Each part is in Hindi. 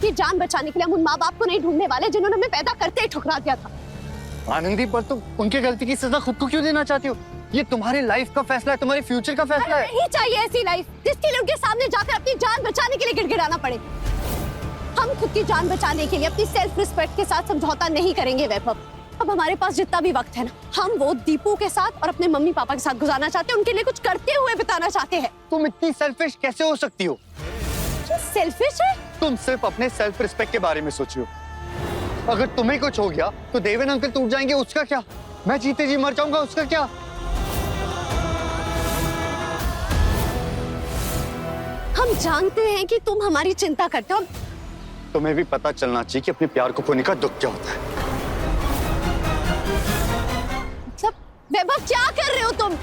की जान बचाने के लिए हम उन माँ बाप को नहीं ढूंढने वाले जिन्होंने हमें पैदा करते ही ठुकरा दिया था। आनंदी, पर तुम उनकी गलती की सजा खुद को क्यों देना चाहती हो? ये तुम्हारी लाइफ का फैसला है, तुम्हारे फ्यूचर का फैसला है। नहीं चाहिए ऐसी लाइफ जिसके लिए उनके सामने जाकर अपनी जान बचाने के लिए गिड़गिड़ाना पड़े। हम खुद की जान बचाने के लिए अपनी सेल्फ रिस्पेक्ट के साथ समझौता नहीं करेंगे वैभव। अब हमारे पास जितना भी वक्त है ना, हम वो दीपू के साथ और अपने मम्मी पापा के साथ गुजारना चाहते हैं, उनके लिए कुछ करते हुए बिताना चाहते हैं। तुम इतनी सेल्फिश कैसे हो सकती हो? सेल्फिश है? तुम सिर्फ अपने सेल्फ रिस्पेक्ट के बारे में सोचियो। अगर तुम्हें कुछ हो गया तो देवेन अंकल टूट जाएंगे, उसका क्या? मैं जीते जी मर जाऊंगा, उसका क्या? हम जानते हैं कि तुम हमारी चिंता करते हो। तुम्हें भी पता चलना चाहिए कि अपने प्यार को खोने का दुख क्या होता है। मतलब वैभव क्या कर रहे हो तुम?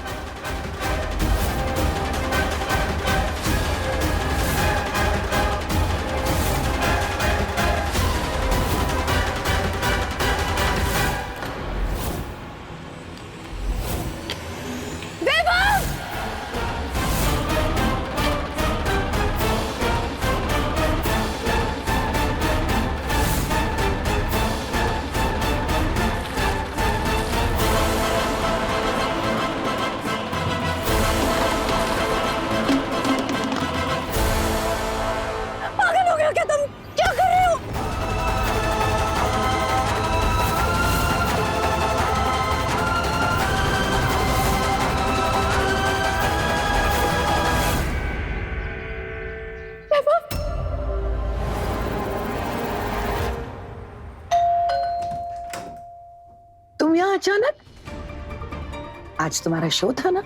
अचानक आज तुम्हारा शो था ना?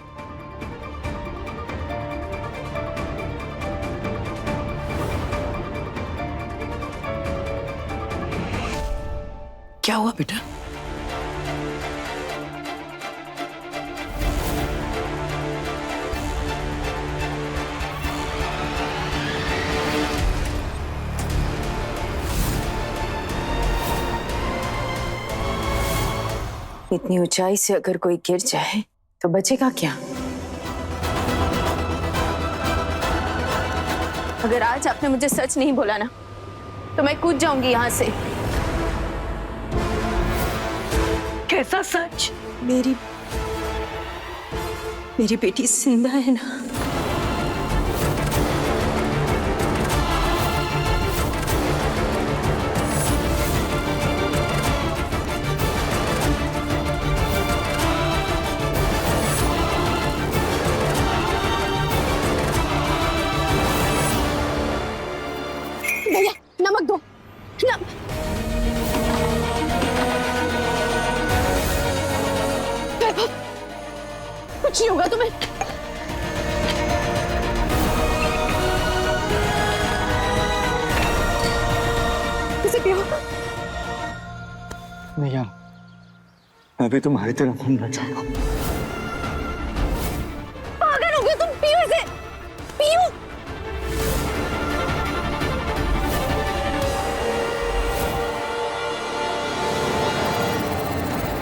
क्या हुआ बेटा? इतनी ऊंचाई से अगर कोई गिर जाए तो बचेगा क्या? अगर आज आपने मुझे सच नहीं बोला ना तो मैं कूद जाऊंगी यहाँ से। कैसा सच? मेरी बेटी जिंदा है ना? भैया नमक दो। कुछ नहीं होगा तुम्हें। इसे पियो। नहीं, मैं भी तुम्हारी तरह घूमना चाहता हूँ। पागल हो गए तुम, पियो इसे, पियो।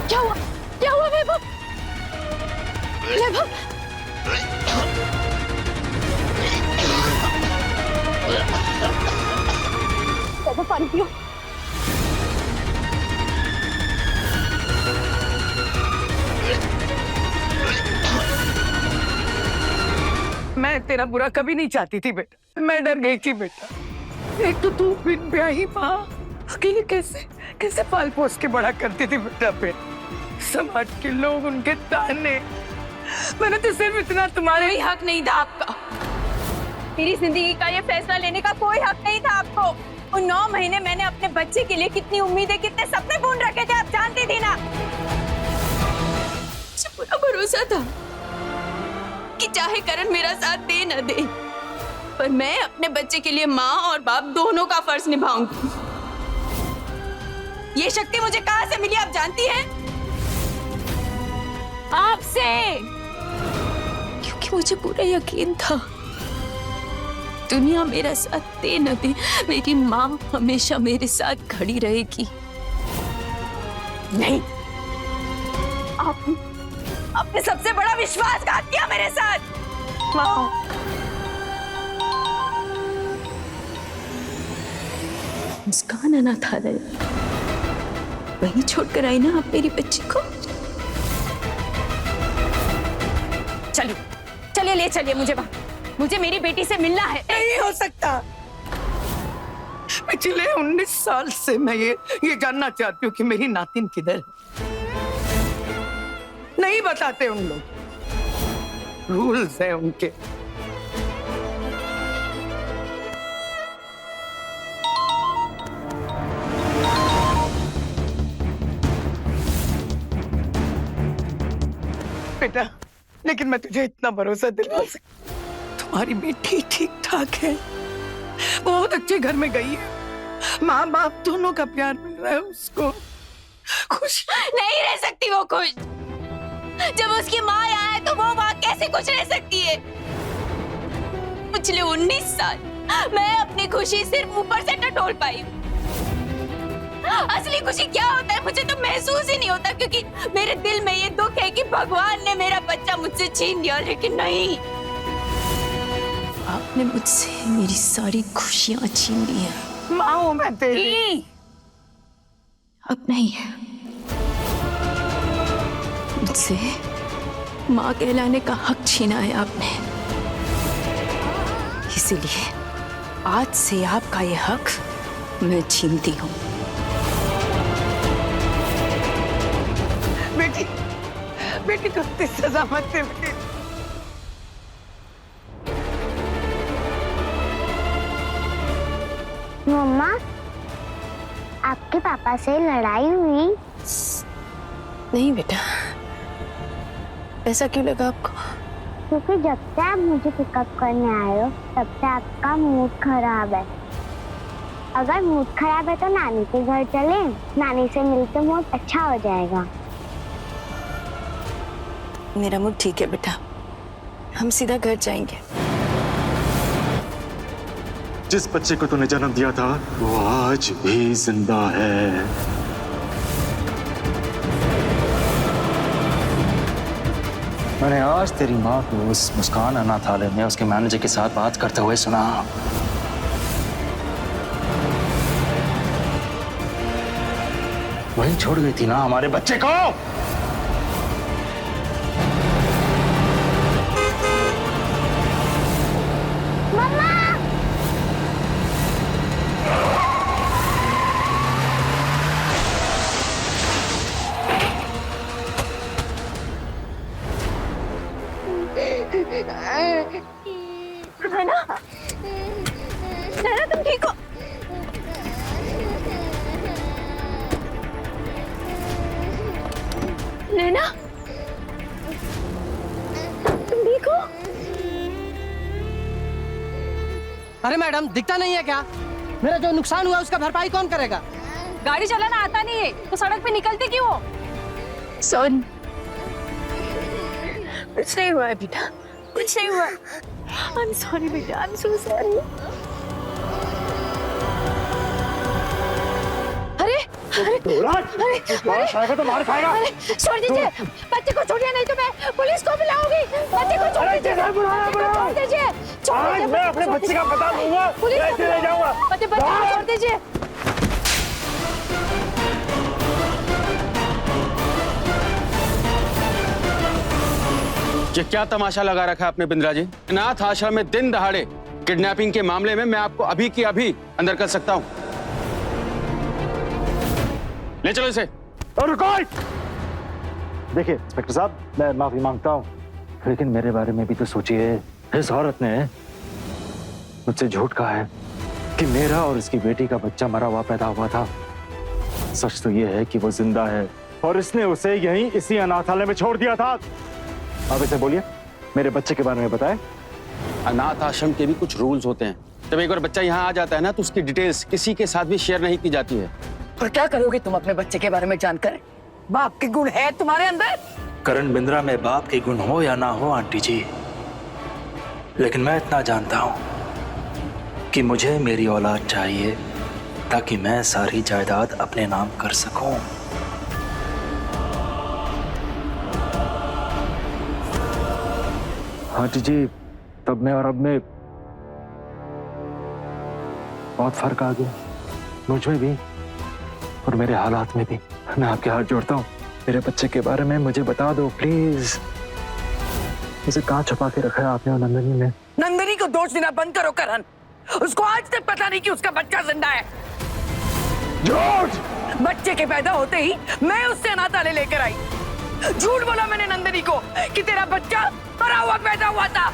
क्या हुआ? क्या हुआ वैभव? वैभव वैभव पानी पियो। मैं तेरा बुरा कभी नहीं चाहती थी बेटा, मैं डर गई थी बेटा। एक तो तू बिन ब्याही माँ अकेले कैसे कैसे पाल पोस के बड़ा करती थी बेटा पे। समाज के लोग, उनके ताने, मैंने तो सिर्फ इतना तुम्हारे कोई हक नहीं था आपका। मेरी जिंदगी का ये फैसला लेने का कोई हक नहीं था आपको। उन 9 महीने मैंने अपने बच्चे के लिए कितनी उम्मीदें, कितने सपने बुन रखे थे, आप जानती थी ना। मुझे पूरा भरोसा था कि चाहे करण मेरा साथ दे न दे, पर मैं अपने बच्चे के लिए माँ और बाप दोनों का फर्ज निभाऊंगी। ये शक्ति मुझे कहां से मिली आप जानती हैं? आपसे। क्योंकि मुझे पूरा यकीन था दुनिया मेरा साथ दे न दे, मेरी माँ हमेशा मेरे साथ खड़ी रहेगी। नहीं, आपने सबसे बड़ा विश्वासघात किया मेरे साथ। माँ मुस्कान अनाथालय वहीं छोड़कर आई ना आप मेरी बच्ची को। चलिए चलिए, ले चलिए मुझे वहां, मुझे मेरी बेटी से मिलना है। नहीं हो सकता। पिछले 19 साल से मैं ये जानना चाहती हूँ कि मेरी नातिन किधर है। नहीं बताते उन लोग, रूल्स हैं उनके। बेटा, लेकिन मैं तुझे इतना भरोसा दिला सकती, तुम्हारी बेटी ठीक ठाक है, बहुत अच्छे घर में गई है, माँ बाप दोनों का प्यार मिल रहा है उसको, खुश नहीं रह सकती वो खुश। जब उसकी माँ यहाँ है तो वो माँ कैसे खुश रह सकती है? पिछले 19 साल मैं अपनी खुशी सिर्फ ऊपर से टटोल पाई हूँ। असली खुशी क्या होता है मुझे तो महसूस ही नहीं होता, क्योंकि मेरे दिल में ये दुख है कि भगवान ने मेरा बच्चा मुझसे छीन लिया। लेकिन नहीं, आपने मुझसे मेरी सारी खुशियां छीन ली हैं। माँ हूँ मैं तेरी। अब नहीं, मुझसे माँ कहलाने का हक छीना है आपने। इसीलिए आज से आपका ये हक मैं छीनती हूँ। बेटी, बेटी को इतनी सजा मत दे बेटी। मम्मा, आपके पापा से लड़ाई हुई? नहीं बेटा, ऐसा क्यों लगा आपको? क्योंकि जब से आप मुझे पिकअप करने आए हो तब से आपका मूड खराब है। अगर मूड खराब है तो नानी के घर चलें, नानी से मिलकर मूड अच्छा हो जाएगा। मेरा मूड ठीक है बेटा, हम सीधा घर जाएंगे। जिस बच्चे को तूने जन्म दिया था वो आज भी जिंदा है। मैंने आज तेरी माँ को उस मुस्कान अनाथालय में उसके मैनेजर के साथ बात करते हुए सुना। वहीं छोड़ गई थी ना हमारे बच्चे को। नैना, तुम ठीक हो? नैना, तुम ठीक हो? अरे मैडम, दिखता नहीं है क्या? मेरा जो नुकसान हुआ उसका भरपाई कौन करेगा? गाड़ी चलाना आता नहीं है तो सड़क पे निकलते क्यों हो? सोन, कुछ नहीं हुआ है बेटा, कुछ नहीं हुआ। I'm sorry बेटा, I'm so sorry। अरे तो मार खाएगा। छोड़ दीजिए, बच्चे को छोड़िए नहीं तो मैं पुलिस को बुलाऊंगी। बच्चे को छोड़ दीजिए, छोड़ दीजिए। आज मैं अपने बच्चे का पता लूंगा, कैसे ले जाऊंगा। बच्चे को छोड़ दीजिए। ये क्या तमाशा लगा रखा है आपने बिंद्रा जी? अनाथ आश्रम में दिन दहाड़े किडनैपिंग के मामले में मैं आपको अभी की अभी अंदर कर सकता हूं। ले चलो इसे। और रुको! देखिए इंस्पेक्टर साहब, मैं माफी मांगता हूँ, लेकिन मेरे बारे में भी तो सोचिए। इस औरत ने मुझसे झूठ कहा है कि मेरा और इसकी बेटी का बच्चा मरा हुआ पैदा हुआ था। सच तो ये है कि वो जिंदा है और इसने उसे यहीं इसी अनाथालय में छोड़ दिया था। आप इसे बोलिए, मेरे बच्चे के बारे में बताएं। अनाथ आश्रम के भी कुछ रूल्स होते हैं। जब एक बार बच्चा यहाँ आ जाता है ना तो उसकी डिटेल्स किसी के साथ भी शेयर नहीं की जाती है। और क्या करोगे तुम अपने बच्चे के बारे में जानकर? बाप के गुण है तुम्हारे अंदर? करण बिंद्रा में बाप के गुण हो या ना हो आंटी जी, लेकिन मैं इतना जानता हूं कि मुझे मेरी औलाद चाहिए ताकि मैं सारी जायदाद अपने नाम कर सकूं। आंटी जी, तब में और अब में बहुत फर्क आ गया। मुझ में भी और मेरे हालात में भी। मैं आपके हाथ जोड़ता हूँ, मेरे बच्चे के बारे में मुझे बता दो प्लीज। इसे कहाँ छुपा के रखा है आपने और नंदनी ने? नंदनी को दोष देना बंद करो करण। उसको आज तक पता नहीं कि उसका बच्चा जिंदा है। झूठ! बच्चे के पैदा होते ही मैं उससे अनाथालय लेकर आई। झूठ बोला मैंने नंदनी को कि तेरा बच्चा मरा हुआ पैदा हुआ था,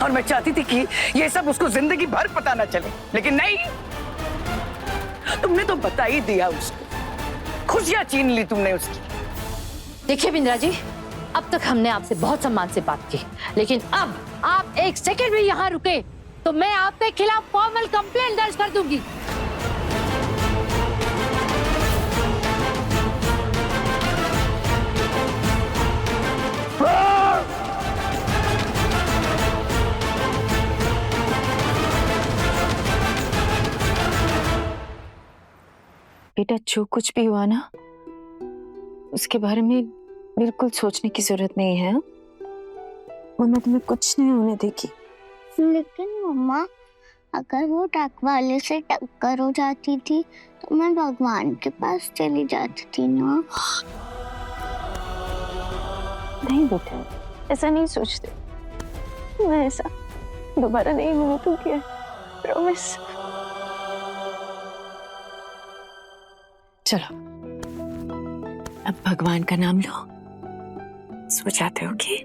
और मैं चाहती थी कि ये सब उसको जिंदगी भर पता न चले, लेकिन नहीं, तुमने तो बता ही दिया उसको। खुशियां छीन ली तुमने उसकी। देखिए बिंद्रा जी, अब तक हमने आपसे बहुत सम्मान से बात की, लेकिन अब आप एक सेकंड भी यहाँ रुके तो मैं आपके खिलाफ फॉर्मल कंप्लेंट दर्ज कर दूंगी। बेटा, जो कुछ भी हुआ ना, उसके बारे में बिल्कुल सोचने की जरूरत नहीं है। और मैं तुम्हें कुछ नहीं होने देगी। लेकिन मम्मा, अगर वो ट्रक वाले से टक्कर हो जाती थी तो मैं भगवान के पास चली जाती थी ना। नहीं बेटा, ऐसा नहीं सोचते। मैं ऐसा दोबारा नहीं होने दूंगी, प्रॉमिस। चलो, अब भगवान का नाम लो, सो जाते होगे।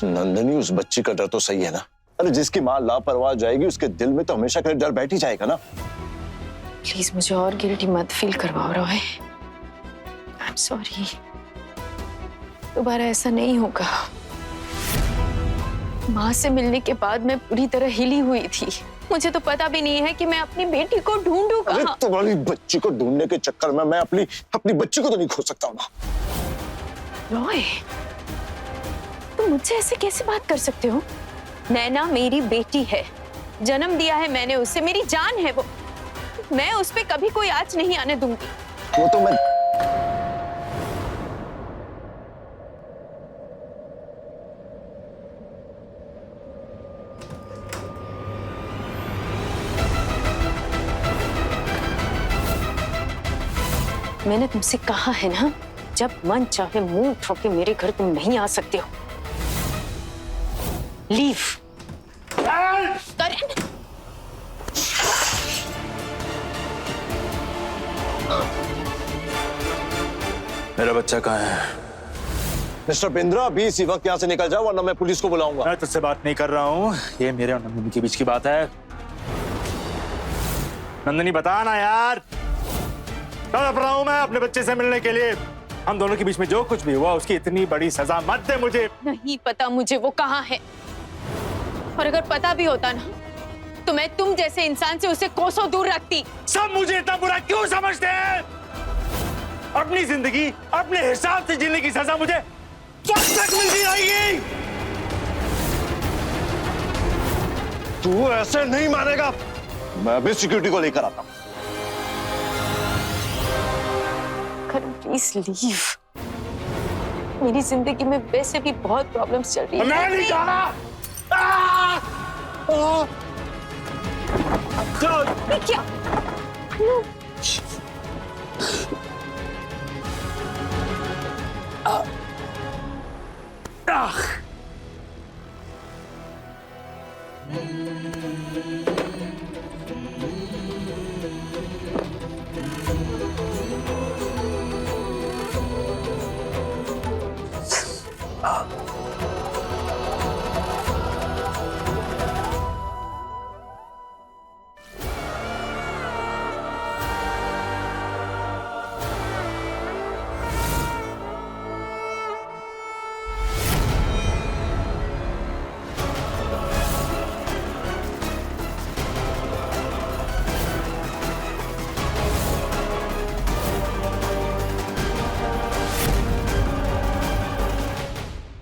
नंदनी, उस बच्ची का डर तो सही है ना? अरे जिसकी माँ लापरवाह जाएगी उसके दिल में तो हमेशा का डर बैठ ही जाएगा ना। प्लीज मुझे और गिल्टी मत फील करवाओ रॉय। आई एम सॉरी, दोबारा ऐसा नहीं होगा। माँ से मिलने के बाद मैं पूरी तरह हिली हुई थी। मुझे तो पता भी नहीं है कि मैं अपनी बेटी को ढूंढूं कहाँ। अरे तुम्हारी बच्ची को ढूंढने के चक्कर में मैं अपनी बच्ची को तो नहीं खो सकता हूँ ना। रॉय, तुम मुझसे ऐसे कैसे बात कर सकते हो? नैना मेरी बेटी है, जन्म दिया है मैंने उसे, मेरी जान है वो। मैं उस पे कभी कोई आँच नहीं आने दूंगी। वो तो मैं मैंने तुमसे कहा है ना, जब मन चाहे मुंह उठा के मेरे घर तुम नहीं आ सकते हो। लीव। करण, मेरा बच्चा कहाँ है? मिस्टर बिंद्रा, अभी इसी वक्त यहाँ से निकल जाओ वरना मैं पुलिस को बुलाऊंगा। मैं तुझसे बात नहीं कर रहा हूँ, ये मेरे और नंदनी के बीच की बात है। नंदनी बता ना यार, तड़प रहा हूँ मैं अपने बच्चे से मिलने के लिए। हम दोनों के बीच में जो कुछ भी हुआ उसकी इतनी बड़ी सजा मत दे मुझे। नहीं पता मुझे वो कहाँ है, और अगर पता भी होता ना तो मैं तुम जैसे इंसान से उसे कोसों दूर रखती। सब मुझे इतना बुरा क्यों समझते हैं? अपनी जिंदगी अपने हिसाब से जीने की सजा मुझे कब तक मिलती रहेगी? तू ऐसे नहीं मानेगा। मैं अभी सिक्योरिटी को लेकर आता हूँ। Please leave. मेरी जिंदगी में वैसे भी बहुत प्रॉब्लम्स चल रही है। मैं नहीं जाना। ये क्या?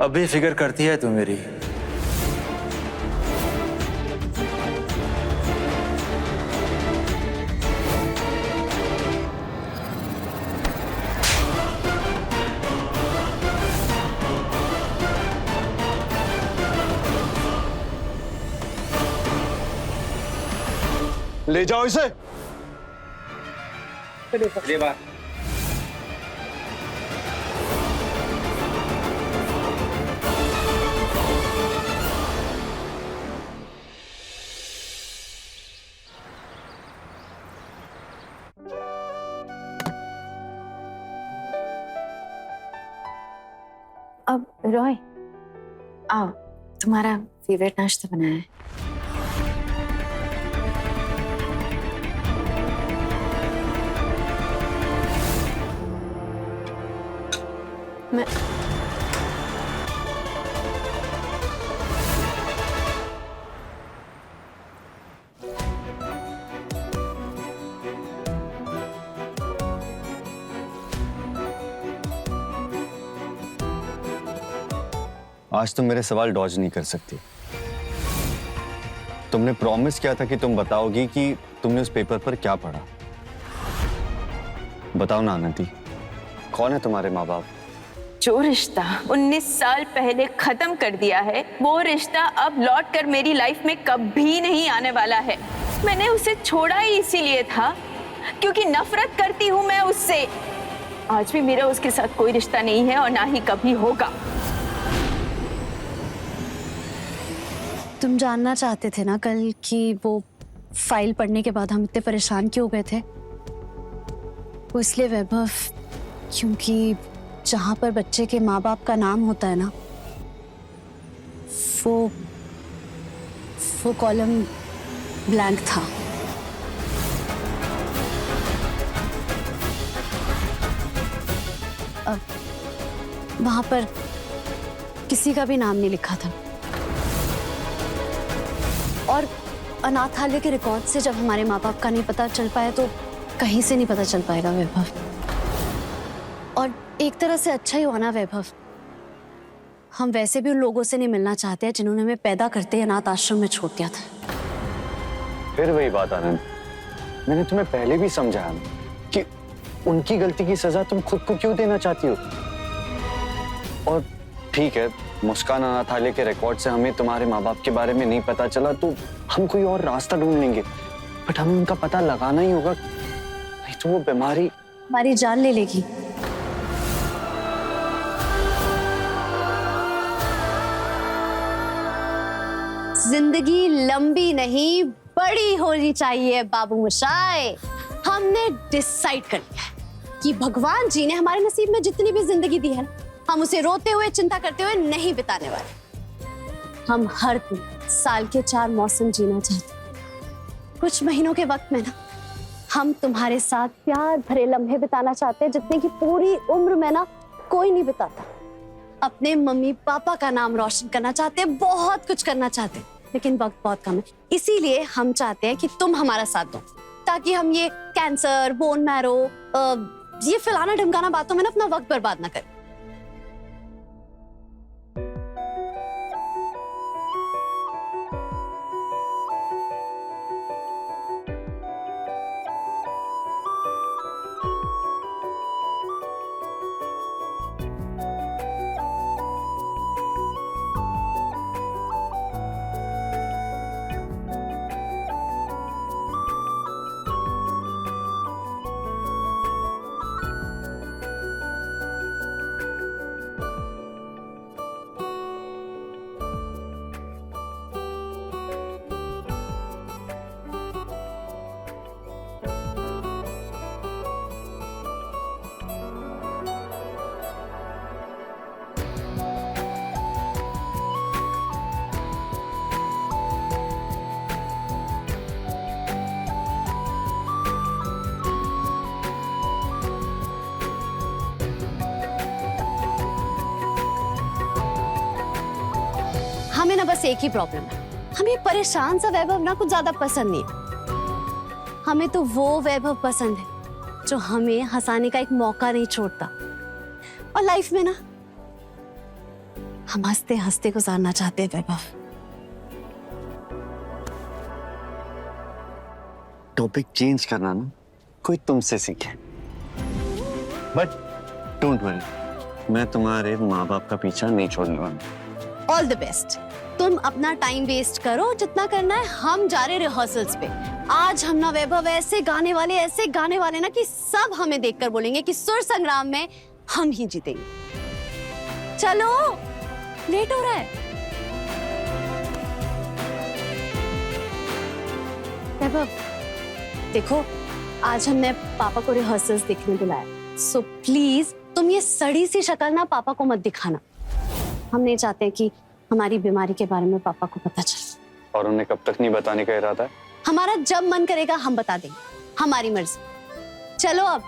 अब भी फिक्र करती है तू मेरी? ले जाओ इसे। अब रॉय, आओ, तुम्हारा फेवरेट नाश्ता बनाया है। मैं आज तुम मेरे सवाल डॉज नहीं कर सकती। तुमने प्रॉमिस किया था कि तुम बताओगी कि तुमने उस पेपर पर क्या पढ़ा। बताओ ना आनंदी, कौन है तुम्हारे माँ बाप? जो रिश्ता 19 साल पहले खत्म कर दिया है, वो रिश्ता अब लौट कर मेरी लाइफ में कभी नहीं आने वाला है। मैंने उसे छोड़ा ही इसीलिए था क्योंकि नफरत करती हूँ मैं उससे। आज भी मेरा उसके साथ कोई रिश्ता नहीं है और ना ही कभी होगा। तुम जानना चाहते थे ना कल कि वो फाइल पढ़ने के बाद हम इतने परेशान क्यों हो गए थे? वो इसलिए वैभव, क्योंकि जहां पर बच्चे के माँ बाप का नाम होता है ना, वो कॉलम ब्लैंक था। वहां पर किसी का भी नाम नहीं लिखा था। और अनाथालय के रिकॉर्ड से जब हमारे माँ बाप का नहीं पता चल पाया तो कहीं से नहीं पता चल पाएगा वैभव। और एक तरह से अच्छा ही हुआ ना वैभव, हम वैसे भी उन लोगों से नहीं मिलना चाहते हैं जिन्होंने हमें पैदा करते ही अनाथ आश्रम में छोड़ दिया था। फिर वही बात आनंद, मैंने तुम्हें पहले भी समझाया कि उनकी गलती की सजा तुम खुद को क्यों देना चाहती हो। और ठीक है, मुस्कान अनाथालय के रिकॉर्ड से हमें तुम्हारे माँ बाप के बारे में नहीं पता चला तो हम कोई और रास्ता ढूंढ लेंगे, बट हमें उनका पता लगाना ही होगा, नहीं तो वो बीमारी हमारी जान ले लेगी। जिंदगी लंबी नहीं बड़ी होनी चाहिए बाबू मोशाय। हमने डिसाइड कर लिया है कि भगवान जी ने हमारे नसीब में जितनी भी जिंदगी दी है ना, हम उसे रोते हुए चिंता करते हुए नहीं बिताने वाले। हम हर दिन साल के 4 मौसम जीना चाहते हैं। कुछ महीनों के वक्त में ना हम तुम्हारे साथ प्यार भरे लम्हे बिताना चाहते हैं जितने की पूरी उम्र में ना कोई नहीं बिताता। अपने मम्मी पापा का नाम रोशन करना चाहते हैं, बहुत कुछ करना चाहते हैं, लेकिन वक्त बहुत कम है। इसीलिए हम चाहते हैं कि तुम हमारा साथ दो ताकि हम ये कैंसर, बोन मैरो, ये फलाना ढमकाना बातों में ना अपना वक्त बर्बाद ना करें। हमें ना बस एक ही प्रॉब्लम है, हमें परेशान सा वैभव ना कुछ ज्यादा पसंद नहीं है। हमें तो वो वैभव पसंद है जो हमें हंसाने का एक मौका नहीं छोड़ता। और लाइफ में ना हम हंसते हंसते गुजारना चाहते हैं वैभव। टॉपिक चेंज करना ना कोई तुमसे सीखे, बट डोंट वरी, मैं तुम्हारे माँ बाप का पीछा नहीं छोड़ने वाला। All the best. तुम अपना टाइम वेस्ट करो जितना करना है, हम जा रहे रिहर्सल्स पे। आज हम ना वैभव ऐसे गाने वाले ना कि सब हमें देखकर बोलेंगे कि सुर संग्राम में हम ही जीतेंगे। चलो, लेट हो रहा है। वैभव देखो, आज हमने पापा को रिहर्सल्स देखने बुलाया, सो प्लीज तुम ये सड़ी सी शक्ल ना पापा को मत दिखाना। हम नहीं चाहते हैं कि हमारी बीमारी के बारे में पापा को पता चले। और उन्हें कब तक नहीं बताने का इरादा है? हमारा जब मन करेगा हम बता देंगे, हमारी मर्जी। चलो अब।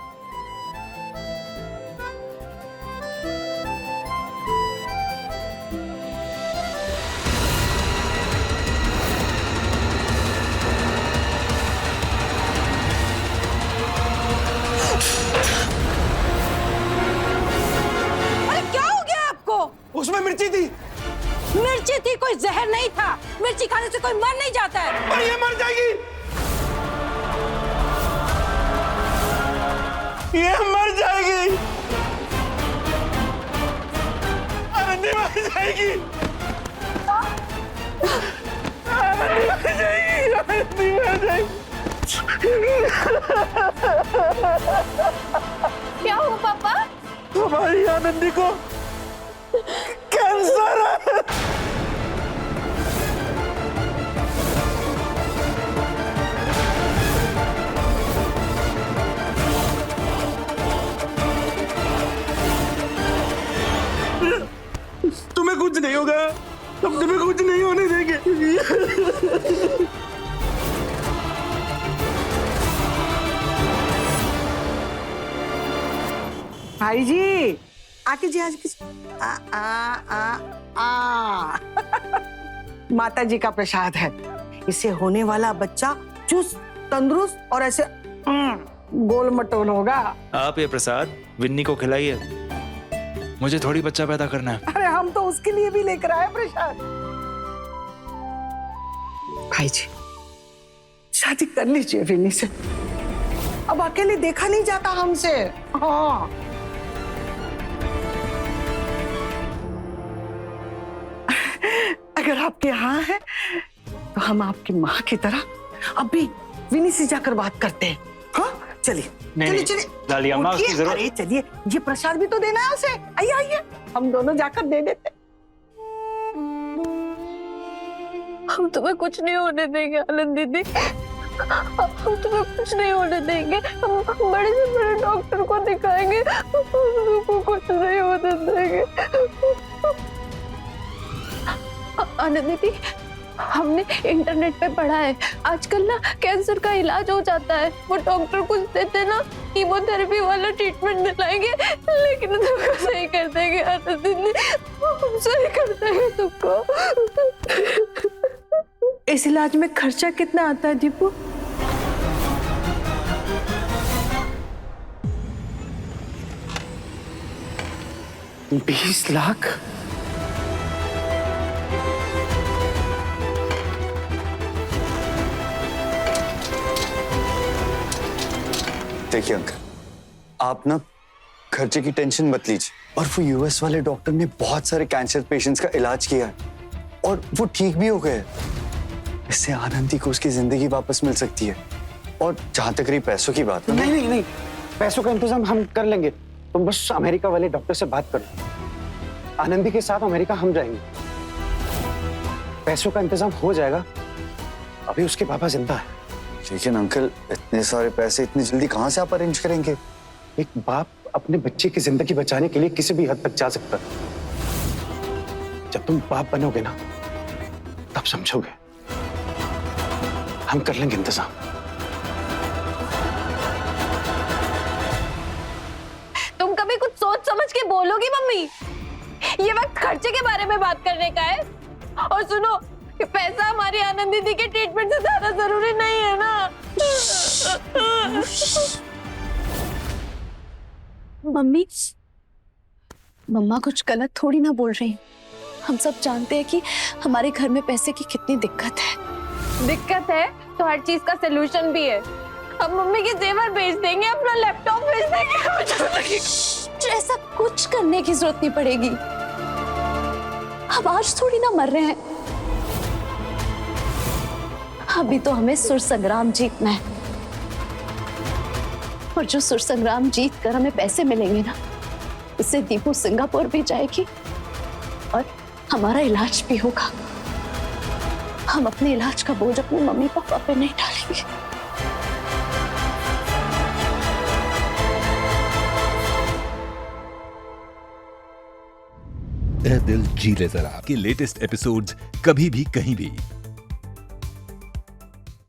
अरे क्या हो गया आपको? उसमें मिर्ची थी। मिर्ची थी, कोई जहर नहीं था। मिर्ची खाने से कोई मर नहीं जाता है। और ये मर जाएगी, ये मर जाएगी, आनंदी मर जाएगी, आनंदी मर जाएगी, आनंदी मर जाएगी। क्या हुआ पापा? हमारी आनंदी को कैंसर है। तुम्हें कुछ नहीं होगा, हम तुम्हें कुछ नहीं होने देंगे। भाई जी आके जी आज किस माता जी का प्रसाद है। इससे होने वाला बच्चा चुस्त तंदुरुस्त और ऐसे गोल मटोल होगा। आप ये प्रसाद विन्नी को खिलाइए, मुझे थोड़ी बच्चा पैदा करना है। अरे हम तो उसके लिए भी लेकर आए प्रसाद। भाई जी शादी कर लीजिए विन्नी से, अब अकेले देखा नहीं जाता हमसे। हाँ अगर आपके यहाँ है तो हम आपकी माँ की तरह अभी विनी से जाकर बात करते हैं। हाँ चलिए चलिए चलिए, अरे चलिए, ये प्रसाद भी तो देना है उसे। आइए आइए, हम दोनों जाकर दे देते। हम तुम्हें कुछ नहीं होने देंगे आनंद दीदी, हम तुम्हें कुछ नहीं होने देंगे। हम बड़े से बड़े डॉक्टर को दिखाएंगे, तुमको कुछ नहीं होने देंगे। आनंद दीदी, हमने इंटरनेट पे पढ़ा है आजकल ना कैंसर का इलाज हो जाता है। वो डॉक्टर कुछ देते ना कीमोथेरेपी वाला ट्रीटमेंट दिलाएंगे, लेकिन तुमको सही कर देंगे आनंद दीदी, हम सही कर देंगे तुमको। इस इलाज में खर्चा कितना आता है दीपू? $20 लाख। देखिए अंकल, आप ना खर्चे की टेंशन मत लीजिए। और वो यूएस वाले डॉक्टर ने बहुत सारे कैंसर पेशेंट्स का इलाज किया है और वो ठीक भी हो गए। इससे आनंदी को उसकी जिंदगी वापस मिल सकती है। और जहां तक रही पैसों की बात, नहीं नहीं नहीं, पैसों का इंतजाम हम कर लेंगे। तुम बस अमेरिका वाले डॉक्टर से बात करो। आनंदी के साथ अमेरिका हम जाएंगे, पैसों का इंतजाम हो जाएगा। अभी उसके पापा जिंदा है। लेकिन अंकल, इतने सारे पैसे इतनी जल्दी कहाँ से आप अरेंज करेंगे? एक बाप अपने बच्चे की जिंदगी बचाने के लिए किसी भी हद तक जा सकता है। जब तुम बाप बनोगे ना तब समझोगे। हम कर लेंगे इंतजाम। तुम कभी कुछ सोच समझ के बोलोगी मम्मी? ये वक्त खर्चे के बारे में बात करने का है। और सुनो, पैसा हमारी आनंद दीदी के ट्रीटमेंट से ज्यादा जरूरी नहीं है ना। मम्मी, मम्मा कुछ गलत थोड़ी ना बोल रही। हम सब जानते हैं कि हमारे घर में पैसे की कितनी दिक्कत है। दिक्कत है तो हर चीज का सलूशन भी है। हम मम्मी के जेवर बेच देंगे, अपना लैपटॉप बेच देंगे। ऐसा कुछ करने की जरूरत नहीं पड़ेगी। अब आज थोड़ी ना मर रहे हैं, अभी तो हमें सुर संग्राम जीतना है। और जो सुर संग्राम जीत कर हमें पैसे मिलेंगे ना, उससे दीपू सिंगापुर भी जाएगी और हमारा इलाज भी होगा। हम अपने इलाज का बोझ अपने मम्मी पापा पे नहीं डालेंगे। दिल जी ले जरा के लेटेस्ट एपिसोड्स कभी भी कहीं भी